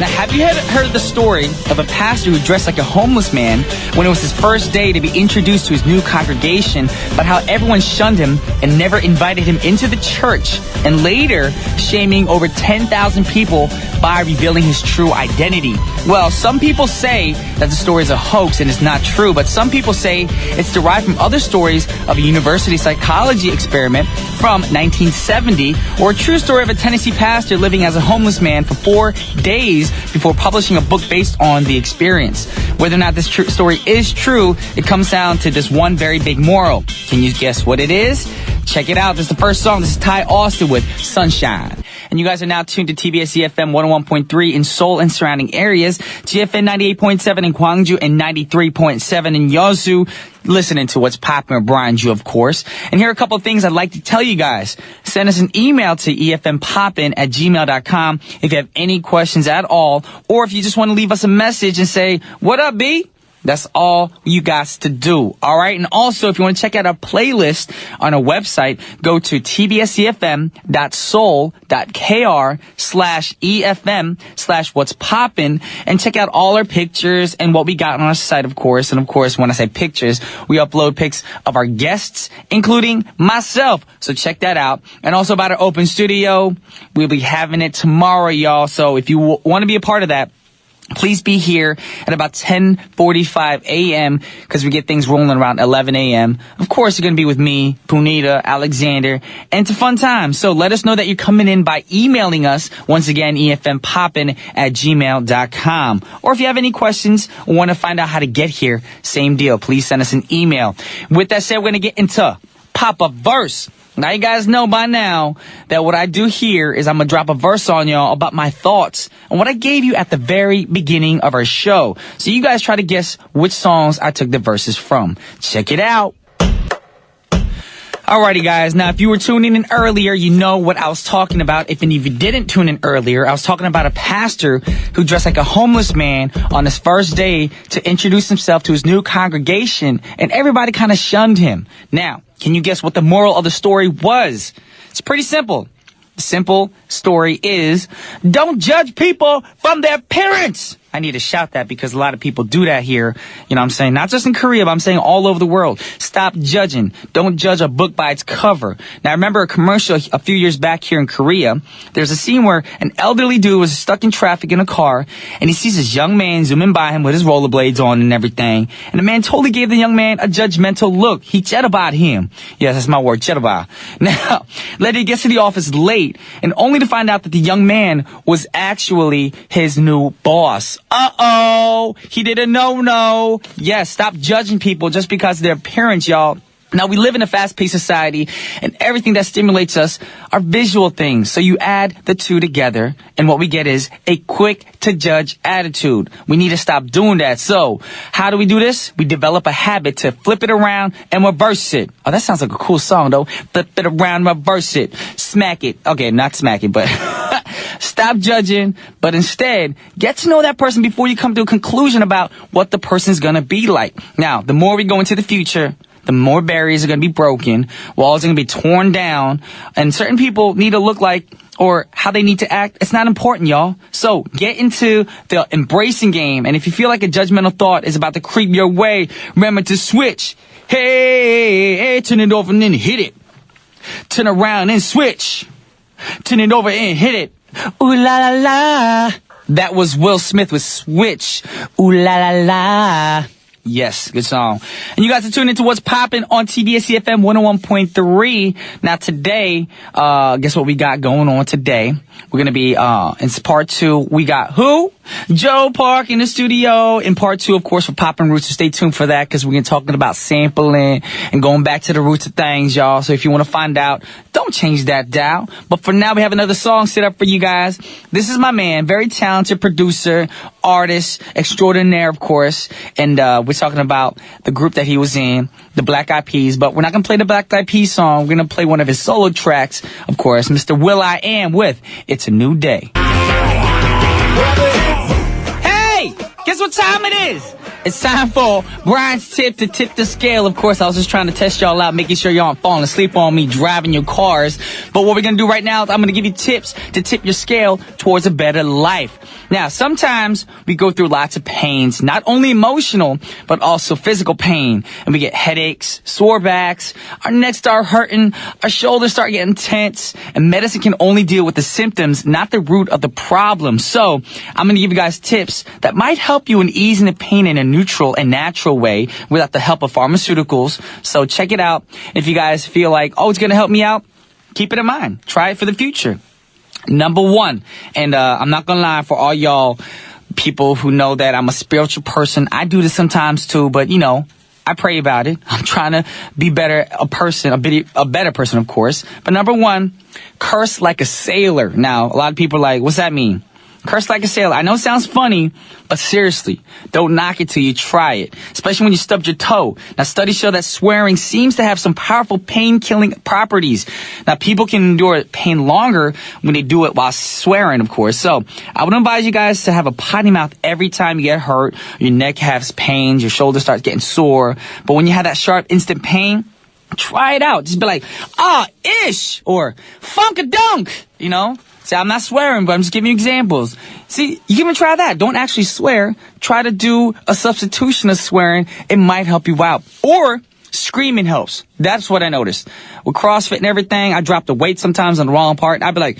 Now, have you heard the story of a pastor who dressed like a homeless man when it was his first day to be introduced to his new congregation, but how everyone shunned him and never invited him into the church, and later shaming over 10,000 people by revealing his true identity? Well, some people say that the story is a hoax and it's not true, but some people say it's derived from other stories of a university psychology experiment from 1970, or a true story of a Tennessee pastor living as a homeless man for 4 days before publishing a book based on the experience. Whether or not this story is true, it comes down to this one very big moral. Can you guess what it is? Check it out. This is the first song. This is Ty Austin with Sunshine. And you guys are now tuned to TBS efm 101.3 in Seoul and surrounding areas, GFN 98.7 in Gwangju, and 93.7 in Yeosu. Listening to what's popping with Brian Ju, of course. And here are a couple of things I'd like to tell you guys. Send us an email to efmpoppin@gmail.com if you have any questions at all, or if you just want to leave us a message and say, "What up, B?" That's all you got to do. All right. And also, if you want to check out our playlist on our website, go to tbsefm.soul.kr/EFM/what's poppin' and check out all our pictures and what we got on our site, of course. And of course, when I say pictures, we upload pics of our guests, including myself. So check that out. And also about our open studio, we'll be having it tomorrow, y'all. So if you want to be a part of that, please be here at about 10:45 a.m. because we get things rolling around 11 a.m. Of course, you're going to be with me, Punita, Alexander, and it's a fun time. So let us know that you're coming in by emailing us. Once again, efmpoppin@gmail.com. Or if you have any questions or want to find out how to get here, same deal. Please send us an email. With that said, we're going to get into Pop a Verse. Now, you guys know by now that what I do here is I'm going to drop a verse on y'all about my thoughts on what I gave you at the very beginning of our show. So you guys try to guess which songs I took the verses from. Check it out. Alrighty, guys. Now, if you were tuning in earlier, you know what I was talking about. If any of you didn't tune in earlier, I was talking about a pastor who dressed like a homeless man on his first day to introduce himself to his new congregation, and everybody kind of shunned him. Now, can you guess what the moral of the story was? It's pretty simple. The simple story is, don't judge people from their appearance. I need to shout that because a lot of people do that here. You know what I'm saying? Not just in Korea, but I'm saying all over the world. Stop judging. Don't judge a book by its cover. Now, I remember a commercial a few years back here in Korea. There's a scene where an elderly dude was stuck in traffic in a car, and he sees this young man zooming by him with his rollerblades on and everything. And the man totally gave the young man a judgmental look. He chattabad him. Yes, that's my word, chattabad. Now, later he gets to the office late, and only to find out that the young man was actually his new boss. Uh-oh, he did a no-no. Yes, stop judging people just because of their appearance, y'all. Now, we live in a fast-paced society, and everything that stimulates us are visual things. So you add the two together, and what we get is a quick-to-judge attitude. We need to stop doing that. So how do we do this? We develop a habit to flip it around and reverse it. Oh, that sounds like a cool song, though. Flip it around, reverse it. Smack it. Okay, not smack it, but stop judging, but instead get to know that person before you come to a conclusion about what the person's going to be like. Now, the more we go into the future, the more barriers are going to be broken, walls are going to be torn down, and certain people need to look like or how they need to act. It's not important, y'all. So get into the embracing game, and if you feel like a judgmental thought is about to creep your way, remember to switch. Hey, turn it over and then hit it. Turn around and switch. Turn it over and hit it. Ooh la la la. That was Will Smith with Switch. Ooh la la la. Yes, good song. And you guys are tuning into What's Poppin' on TBS efm 101.3. Now today, guess what we got going on today? We're going to be, in part 2, we got who? Joe Park in the studio. In part 2, of course, for Poppin' Roots. So stay tuned for that because we're going to be talking about sampling and going back to the roots of things, y'all. So if you want to find out, don't change that dial. But for now, we have another song set up for you guys. This is my man, very talented producer, artist, extraordinaire, of course. And we're talking about the group that he was in, the Black Eyed Peas. But we're not going to play the Black Eyed Peas song. We're going to play one of his solo tracks, of course, Mr. will.i.am with It's a New Day. Hey, guess what time it is? It's time for Brian's tip to tip the scale. Of course, I was just trying to test y'all out, making sure y'all aren't falling asleep on me driving your cars. But what we're going to do right now is I'm going to give you tips to tip your scale towards a better life. Now, sometimes we go through lots of pains, not only emotional, but also physical pain. And we get headaches, sore backs, our necks start hurting, our shoulders start getting tense, and medicine can only deal with the symptoms, not the root of the problem. So I'm going to give you guys tips that might help you in easing the pain in a neutral and natural way without the help of pharmaceuticals. So check it out. If you guys feel like, oh, it's going to help me out, keep it in mind. Try it for the future. Number one, and I'm not going to lie, for all y'all people who know that I'm a spiritual person, I do this sometimes too, but, you know, I pray about it. I'm trying to be a better person, of course. But number one, curse like a sailor. Now, a lot of people are like, what's that mean? Curse like a sailor. I know it sounds funny, but seriously, don't knock it till you try it, especially when you stubbed your toe. Now, studies show that swearing seems to have some powerful pain-killing properties. Now, people can endure pain longer when they do it while swearing, of course. So, I would advise you guys to have a potty mouth every time you get hurt, your neck has pains, your shoulder starts getting sore. But when you have that sharp, instant pain, try it out. Just be like, ish, or funk-a-dunk, you know? See, I'm not swearing, but I'm just giving you examples. See, you can even try that. Don't actually swear. Try to do a substitution of swearing. It might help you out. Or screaming helps. That's what I noticed. With CrossFit and everything, I drop the weight sometimes on the wrong part, and I'd be like,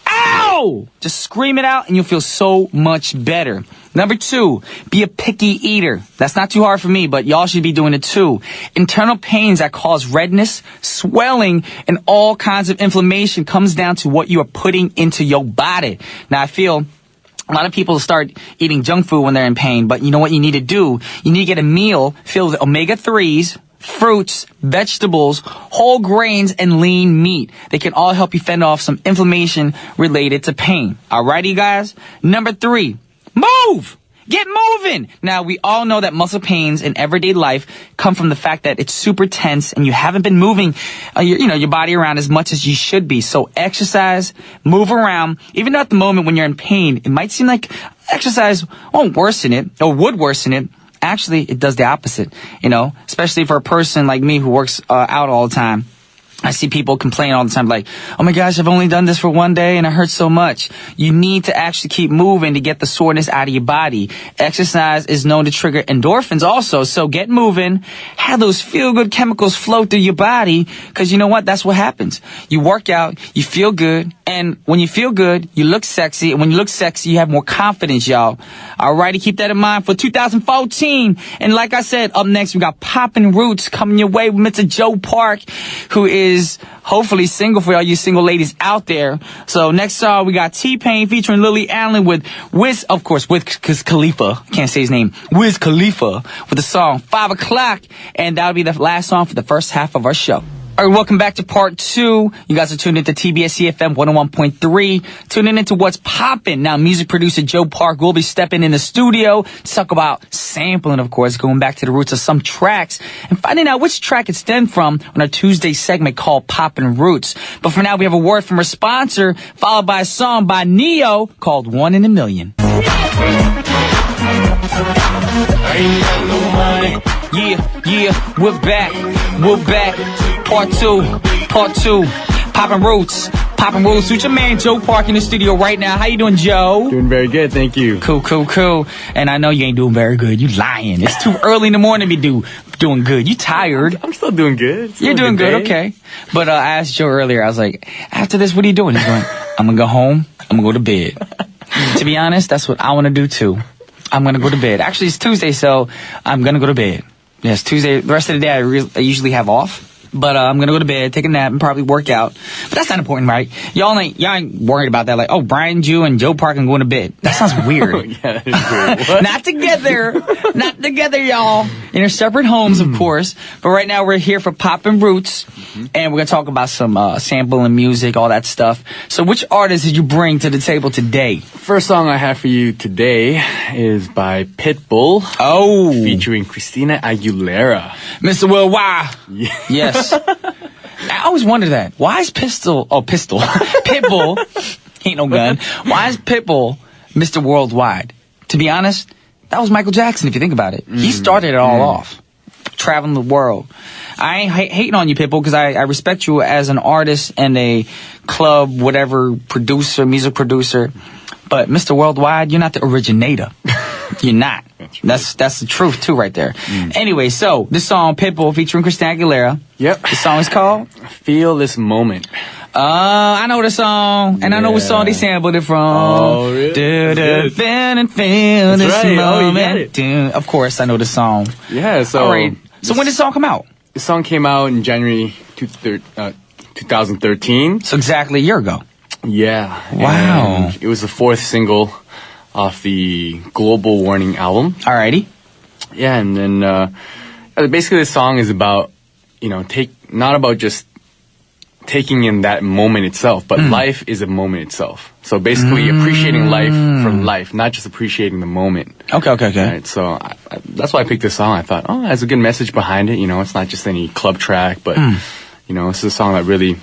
ow! Just scream it out, and you'll feel so much better. Number two, be a picky eater. That's not too hard for me, but y'all should be doing it too. Internal pains that cause redness, swelling, and all kinds of inflammation comes down to what you are putting into your body. Now, I feel a lot of people start eating junk food when they're in pain, but you know what you need to do? You need to get a meal filled with omega-3s, fruits, vegetables, whole grains, and lean meat. They can all help you fend off some inflammation related to pain. Alrighty, guys? Number three, move! Get moving! Now, we all know that muscle pains in everyday life come from the fact that it's super tense and you haven't been moving your body around as much as you should be. So exercise, move around. Even though at the moment when you're in pain, it might seem like exercise won't worsen it or would worsen it. Actually, it does the opposite, especially for a person like me who works out all the time. I see people complain all the time like, oh my gosh, I've only done this for one day and it hurts so much. You need to actually keep moving to get the soreness out of your body. Exercise is known to trigger endorphins also. So get moving, have those feel-good chemicals flow through your body, because you know what? That's what happens. You work out, you feel good, and when you feel good, you look sexy. And when you look sexy, you have more confidence, y'all. Alrighty, keep that in mind for 2014. And like I said, up next, we got Poppin' Roots coming your way with Mr. Joe Park, who is hopefully single for all you single ladies out there. So next song, we got T-Pain featuring Lily Allen with Wiz Khalifa. Can't say his name. Wiz Khalifa with the song 5 O'Clock. And that'll be the last song for the first half of our show. All right, welcome back to part two. You guys are tuned into TBS efm 101.3. Tuning into What's Poppin'. Now, music producer Joe Park will be stepping in the studio to talk about sampling, of course, going back to the roots of some tracks and finding out which track it stemmed from on our Tuesday segment called Poppin' Roots. But for now, we have a word from our sponsor, followed by a song by Neo called 1 in a Million. Yeah, we're back. Part two. Poppin' Roots with your man Joe Park in the studio right now. How you doing, Joe? Doing very good, thank you. Cool. And I know you ain't doing very good. You lying. It's too early in the morning to be doing good. You tired. I'm still doing good. You're doing good, okay. But I asked Joe earlier, I was like, after this, what are you doing? He's going, I'm going to go home. I'm going to go to bed. To be honest, that's what I want to do too. I'm going to go to bed. Actually, it's Tuesday, so I'm going to go to bed. Yes, Tuesday. The rest of the day, I usually have off. But I'm going to go to bed, take a nap, and probably work out. But that's not important, right? Y'all ain't worried about that. Like, oh, Brian, Jew, and Joe Park are going to bed. That sounds weird. Yeah, that is weird. What? Not together, y'all. In our separate homes, of course. But right now, we're here for Poppin' Roots. And we're going to talk about some sampling music, all that stuff. So which artist did you bring to the table today? First song I have for you today is by Pitbull. Oh. Featuring Christina Aguilera. Mr. Worldwide. Yeah. Yes. I always wonder that. Why is Pitbull, ain't no gun. Why is Pitbull Mr. Worldwide? To be honest, That was Michael Jackson, if you think about it. He started it all off. Traveling the world. I ain't hating on you, Pitbull, because I respect you as an artist and a club, whatever, producer, music producer. But Mr. Worldwide, you're not the originator. You're not. That's the truth, too, right there. Anyway, so this song, Pitbull, featuring Christina Aguilera. Yep. The song is called? Feel This Moment. I know the song, and I know what song they sampled it from. Oh, really? Feel this right. moment. Oh, you got it. Of course, I know the song. Yeah, so... All right. So when did the song come out? The song came out in January 2013. So exactly a year ago. Yeah. Wow. And it was the fourth single off the Global Warning album. Alrighty. Yeah, and then basically the song is about, not about just taking in that moment itself, but life is a moment itself. So basically appreciating life for life, not just appreciating the moment. Okay. Right, so that's why I picked this song. I thought, it has a good message behind it. It's not just any club track, but, this is a song that really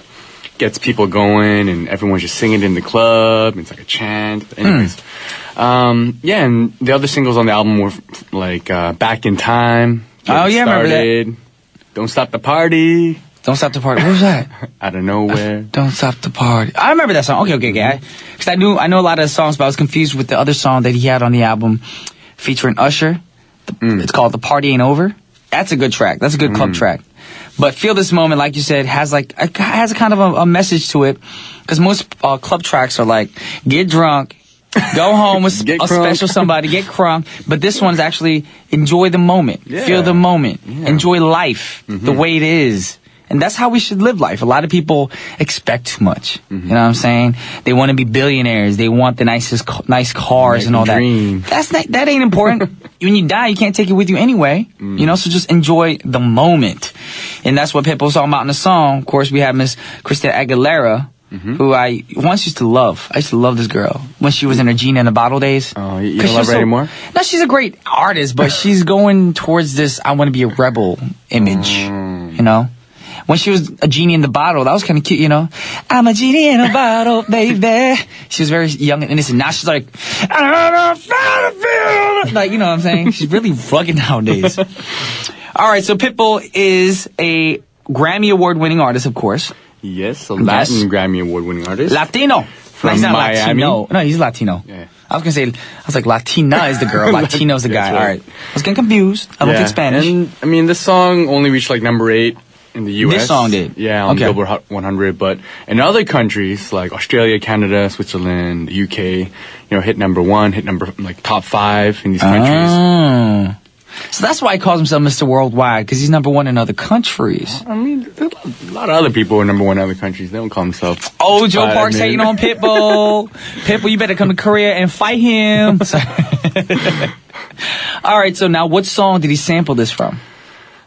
gets people going and everyone's just singing it in the club. It's like a chant. Anyways. Yeah, and the other singles on the album were like Back in Time. Oh, yeah, I remember that. Don't Stop the Party. Don't Stop the Party. What was that? Out of Nowhere. Don't Stop the Party. I remember that song. Okay. Because I know a lot of the songs, but I was confused with the other song that he had on the album featuring Usher. It's called The Party Ain't Over. That's a good track. That's a good club track. But Feel This Moment, like you said, has a kind of a message to it. Because most club tracks are like, get drunk, go home with a special somebody, get crunk. But this one's actually enjoy the moment. Yeah. Feel the moment. Yeah. Enjoy life the way it is. And that's how we should live life. A lot of people expect too much. You know what I'm saying? They want to be billionaires. They want the nice cars and all dream. That ain't important. When you die, you can't take it with you anyway. So just enjoy the moment. And that's what Pitbull's talking about in the song. Of course, we have Miss Christina Aguilera, who I once used to love. I used to love this girl when she was in her Genie in the Bottle days. Oh, you don't love her anymore? No, she's a great artist, but she's going towards this I want to be a rebel image, When she was a genie in the bottle, that was kind of cute, I'm a genie in a bottle, baby. She was very young and innocent. Now she's like, like, you know what I'm saying? She's really rugged nowadays. All right, so Pitbull is a Grammy Award-winning artist, of course. Yes, a Latin Grammy Award-winning artist. Latino. From he's not Miami. Latino. No, he's Latino. Yeah. I was like, Latina is the girl, Latino's the guy. Right. All right. I was getting confused. I don't think Spanish. And, this song only reached like number 8 in the U.S. This song did? Yeah, on Billboard Hot 100. But in other countries like Australia, Canada, Switzerland, the UK, hit number 1, hit top 5 in these countries. Oh. So that's why he calls himself Mr. Worldwide, because he's number 1 in other countries. I mean, there's a lot of other people who are number 1 in other countries. They don't call themselves. Oh, Joe Park's hating on Pitbull. Pitbull, you better come to Korea and fight him. All right, so now what song did he sample this from?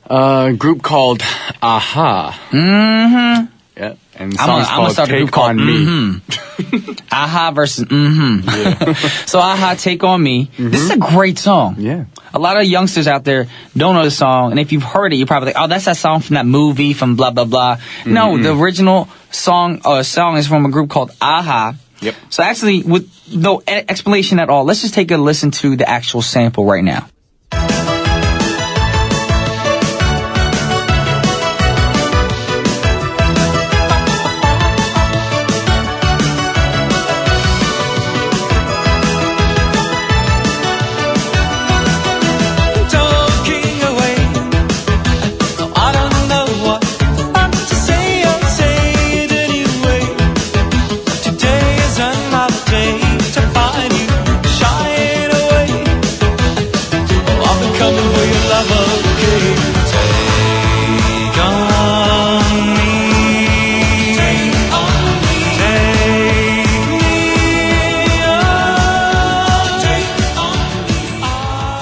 A group called Aha. Yeah. And the song's called Take On Me. Aha versus Yeah. So Aha, Take On Me. This is a great song. Yeah. A lot of youngsters out there don't know the song, and if you've heard it, you're probably like, oh, that's that song from that movie from blah, blah, blah. No, the original song is from a group called Aha. Yep. So actually, with no explanation at all, let's just take a listen to the actual sample right now.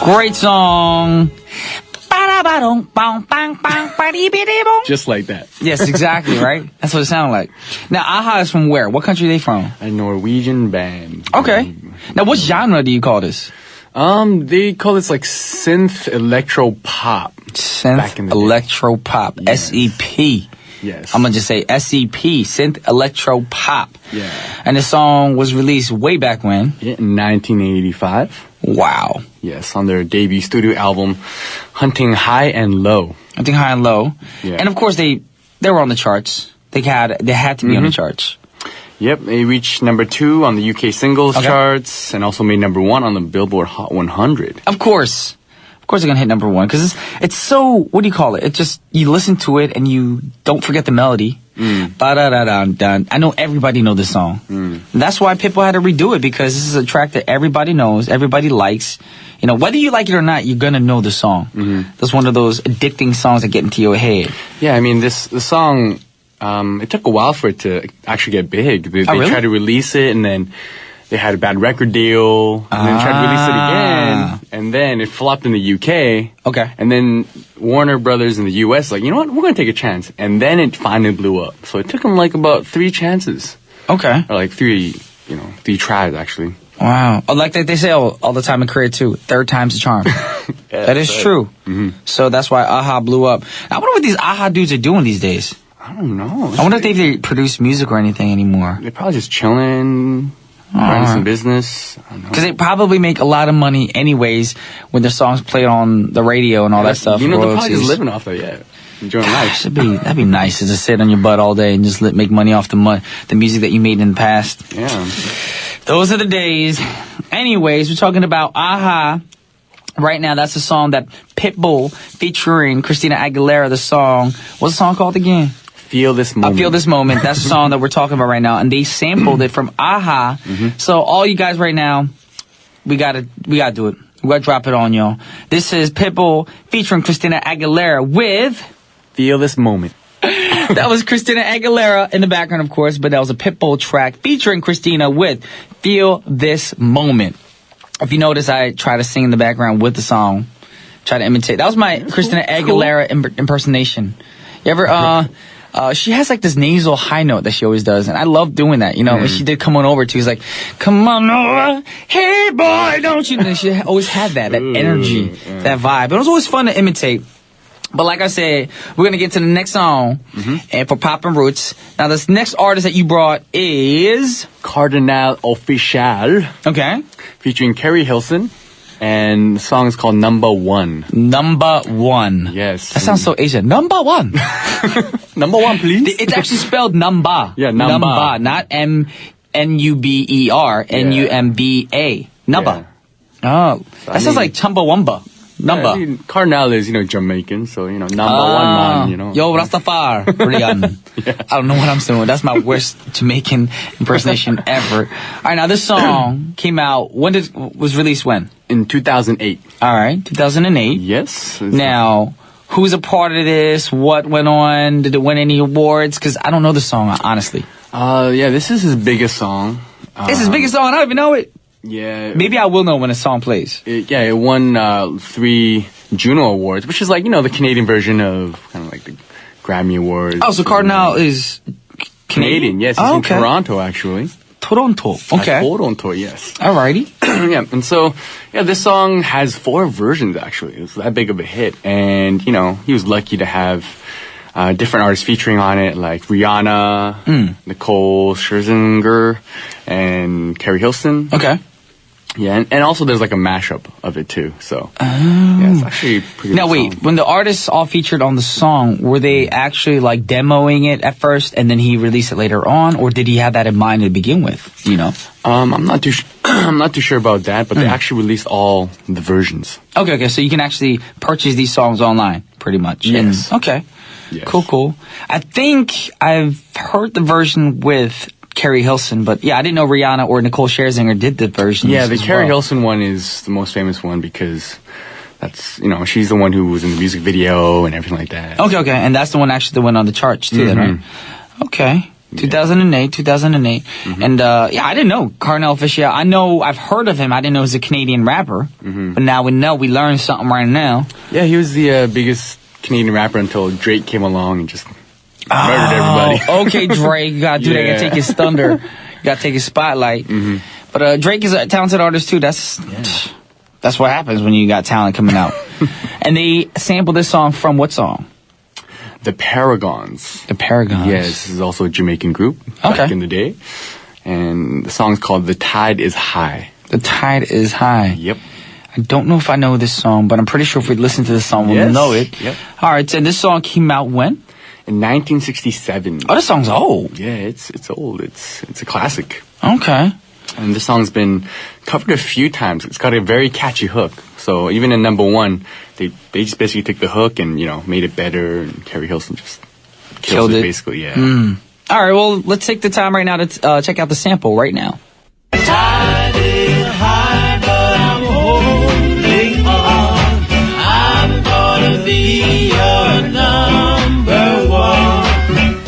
Great song. Just like that. Yes, exactly, right? That's what it sounded like. Now, Aha is from where? What country are they from? A Norwegian band. Okay. Now, what genre do you call this? They call this like synth electro pop. Synth electro pop. Yes. SEP. Yes. I'm going to just say SEP, Synth Electro Pop. Yeah. And the song was released way back when? Yeah, in 1985. Wow. Yes, on their debut studio album, Hunting High and Low. Hunting High and Low. Yeah. And of course, they were on the charts. They had to be on the charts. Yep, they reached number 2 on the UK singles charts and also made number 1 on the Billboard Hot 100. Of course they're gonna hit number 1 because it's so, what do you call it? It just, you listen to it and you don't forget the melody. Ba-da-da-da-dun. I know everybody knows this song. That's why Pitbull had to redo it, because this is a track that everybody knows, everybody likes. You know, whether you like it or not, you're gonna know the song. That's one of those addicting songs that get into your head. Yeah, I mean, the song, it took a while for it to actually get big. They really? tried to release it, and then they had a bad record deal, and then tried to release it again, and then it flopped in the UK. Okay. And then Warner Brothers in the US, like, you know what, we're gonna take a chance. And then it finally blew up. So it took them like about 3 chances. Okay. Or like 3 tries, actually. Wow. Like they say all the time in Korea too, 3rd time's the charm. That is true. So that's why AHA blew up. I wonder what these AHA dudes are doing these days. I don't know. I wonder if they produce music or anything anymore. They're probably just chilling, running some business. I don't know. Because they probably make a lot of money anyways when their songs play on the radio and all that stuff. You know, they're probably just living off that, enjoying life. That'd be nice to just sit on your butt all day and just make money off the music that you made in the past. Yeah. Those are the days. Anyways, we're talking about AHA. Right now, that's a song that Pitbull featuring Christina Aguilera, the song. What's the song called again? Feel This Moment. I Feel This Moment. That's the song that we're talking about right now. And they sampled it from AHA. So all you guys right now, we gotta do it. We gotta drop it on y'all. This is Pitbull featuring Christina Aguilera with Feel This Moment. That was Christina Aguilera in the background, of course, but that was a Pitbull track featuring Christina with Feel This Moment. If you notice, I try to sing in the background with the song, try to imitate. That was my Christina Aguilera impersonation. You ever, she has like this nasal high note that she always does, and I love doing that. You know, when she did Come On Over too, she's like, come on over, hey boy, don't you? And she always had that energy, that vibe. It was always fun to imitate. But like I said, we're going to get to the next song, and for Poppin' Roots. Now, this next artist that you brought is Cardinal Official. Okay. Featuring Carrie Hilson. And the song is called Number One. Number One. Yes. That sounds so Asian. Number One. Number 1, please. It's actually spelled Numba. Yeah, Numba. Numba, not N-U-B-E-R. N-U-M-B-A. Numba. Yeah. Oh, that sounds like Chumbawamba. Number. Yeah, I mean, Cardinal is, Jamaican, so, number 1 man, Yo, Rastafari. I don't know what I'm saying. That's my worst Jamaican impersonation ever. All right, now this song came out, was released when? In 2008. All right, 2008. Yes. Now, who's a part of this? What went on? Did it win any awards? Because I don't know the song, honestly. Yeah, this is his biggest song. It's his biggest song. I don't even know it. Yeah. Maybe I will know when a song plays. It won 3 Juno Awards, which is like, the Canadian version of kind of like the Grammy Awards. Oh, so Cardinal is Canadian? Yes, he's in Toronto, actually. Toronto. Okay. Toronto, yes. Alrighty. Yeah, and so, this song has 4 versions, actually. It was that big of a hit. And, he was lucky to have different artists featuring on it, like Rihanna, Nicole Scherzinger, and Carrie Hilson. Okay. Yeah, and also there's like a mashup of it too. So yeah, it's actually pretty. Now good wait, song. when the artists all featured on the song, were they actually like demoing it at first and then he released it later on, or did he have that in mind to begin with? I'm not too sure about that, but they actually released all the versions. Okay, so you can actually purchase these songs online, pretty much. Yes. Okay. Yes. Cool. I think I've heard the version with Carrie Hilson, but yeah, I didn't know Rihanna or Nicole Scherzinger did the version. Yeah, the Carrie Hilson one is the most famous one because that's, she's the one who was in the music video and everything like that. Okay, and that's the one actually that went on the charts too, then, right? Okay. 2008. And yeah, I didn't know Cardinal Official. I know I've heard of him. I didn't know he was a Canadian rapper. But now we know. We learned something right now. Yeah, he was the biggest Canadian rapper until Drake came along and just murdered everybody. Okay, Drake. You gotta do that. You gotta take his thunder. You gotta take his spotlight. But Drake is a talented artist too. That's what happens when you got talent coming out. And they sampled this song from what song? the Paragons. The Paragons. Yes, this is also a Jamaican group back in the day. And the song's called The Tide is High. The Tide is High. Yep. I don't know if I know this song, but I'm pretty sure if we listen to this song, we'll know it. Yep. All right, and this song came out when? In 1967. Oh, this song's old. Yeah, it's old. It's a classic. Okay. And this song's been covered a few times. It's got a very catchy hook. So even in number one, they just basically took the hook and, made it better. And Carrie Hilson just killed it, basically, yeah. All right, well, let's take the time right now to check out the sample right now. Tide is high, but I'm holding on. I'm gonna be your number one.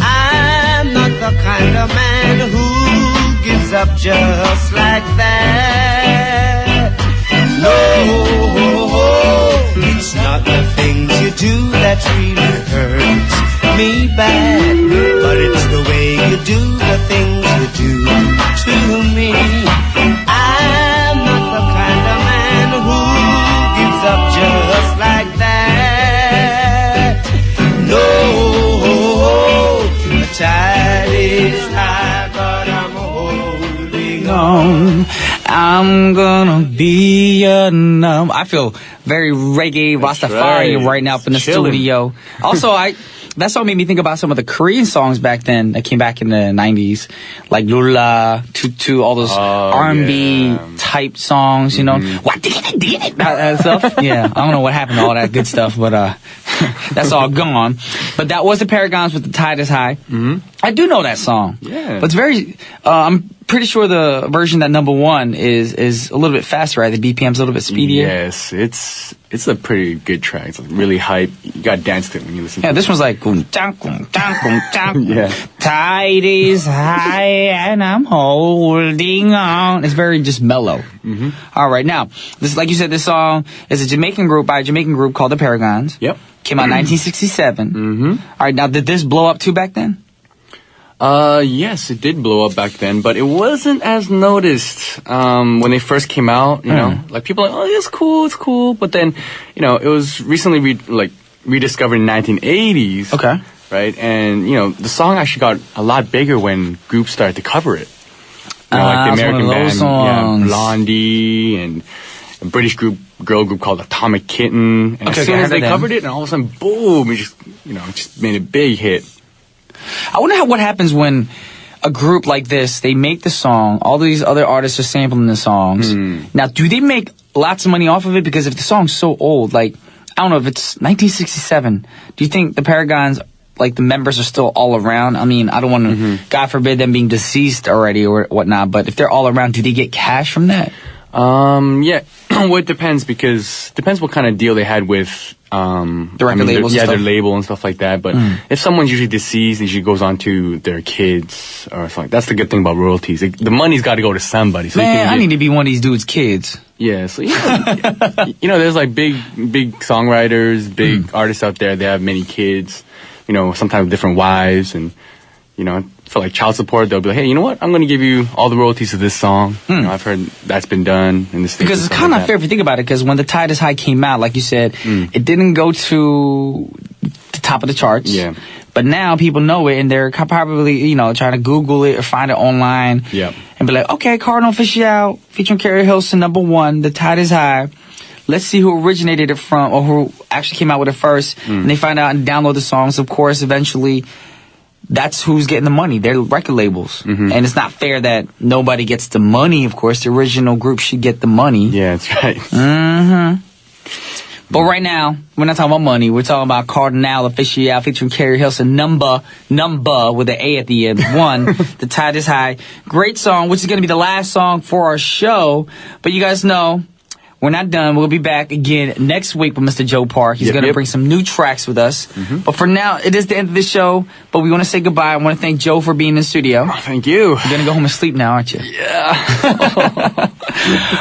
I'm not the kind of man who gives up just like that. No, it's not the things you do that really hurts me bad, but it's the way you do the things you do to me. I'm not the kind of man who gives up just like that. No, the tide is high, but I'm holding on. I'm gonna be your number. I feel very reggae Rastafarian right now up in the studio. Also, that song made me think about some of the Korean songs back then that came back in the 90s, like Lula, Tutu, all those R&B type songs, What did it? That stuff. Yeah, I don't know what happened to all that good stuff, but that's all gone. But that was the Paragons with The Tide is High. Mm-hmm. I do know that song. Yeah. But it's very, I'm pretty sure the version that number one is a little bit faster, right? The BPM's a little bit speedier. Yes, it's a pretty good track. It's really hype. You got to dance to it when you listen to it. Yeah, this one's like, yeah. Tide is high and I'm holding on. It's very just mellow. Mm-hmm. All right, now, this, like you said, this song is a Jamaican group by a Jamaican group called the Paragons. Yep. Came out in 1967. Mm-hmm. All right, now, did this blow up too back then? Yes, it did blow up back then, but it wasn't as noticed, when they first came out, you know, like people are like, oh, it's cool, but then, it was recently, rediscovered in 1980s. Okay. Right, and, the song actually got a lot bigger when groups started to cover it. Like the American band, songs. Blondie, and a British girl group called Atomic Kitten, and as soon as they covered it, and all of a sudden, boom, it just made a big hit. I wonder what happens when a group like this, they make the song, all these other artists are sampling the songs. Now, do they make lots of money off of it? Because if the song's so old, like, I don't know, if it's 1967, do you think the Paragons, like, the members are still all around? I mean, I don't want to, God forbid them being deceased already or whatnot, but if they're all around, do they get cash from that? Yeah. Well, it depends what kind of deal they had with the record labels. Their label and stuff like that. But if someone's usually deceased, it usually goes on to their kids or something. That's the good thing about royalties. The money's got to go to somebody. So I need to be one of these dudes' kids. Yeah, so there's like big songwriters, big artists out there. They have many kids. Sometimes with different wives, and for like child support, they'll be like, hey, you know what? I'm going to give you all the royalties of this song. I've heard that's been done in the States. Because it's kind of unfair if you think about it, because when The Tide is High came out, like you said, it didn't go to the top of the charts. Yeah. But now people know it, and they're probably, trying to Google it or find it online. Yeah. And be like, okay, Cardinal Official, featuring Carrie Hilson, number one, The Tide is High. Let's see who originated it from, or who actually came out with it first. And they find out and download the songs. Of course, eventually, that's who's getting the money. They're record labels. And it's not fair that nobody gets the money, of course. The original group should get the money. Yeah, that's right. But right now, we're not talking about money. We're talking about Cardinal Official featuring Carrie Hilson, number with an A at the end. One, The Tide is High. Great song, which is going to be the last song for our show. But you guys know, we're not done. We'll be back again next week with Mr. Joe Park. He's going to bring some new tracks with us. But for now, it is the end of the show. But we want to say goodbye. I want to thank Joe for being in the studio. Oh, thank you. You're going to go home and sleep now, aren't you? Yeah.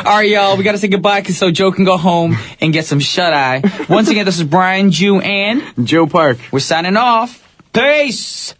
All right, y'all. We got to say goodbye so Joe can go home and get some shut-eye. Once again, this is Brian, Jew, and Joe Park. We're signing off. Peace.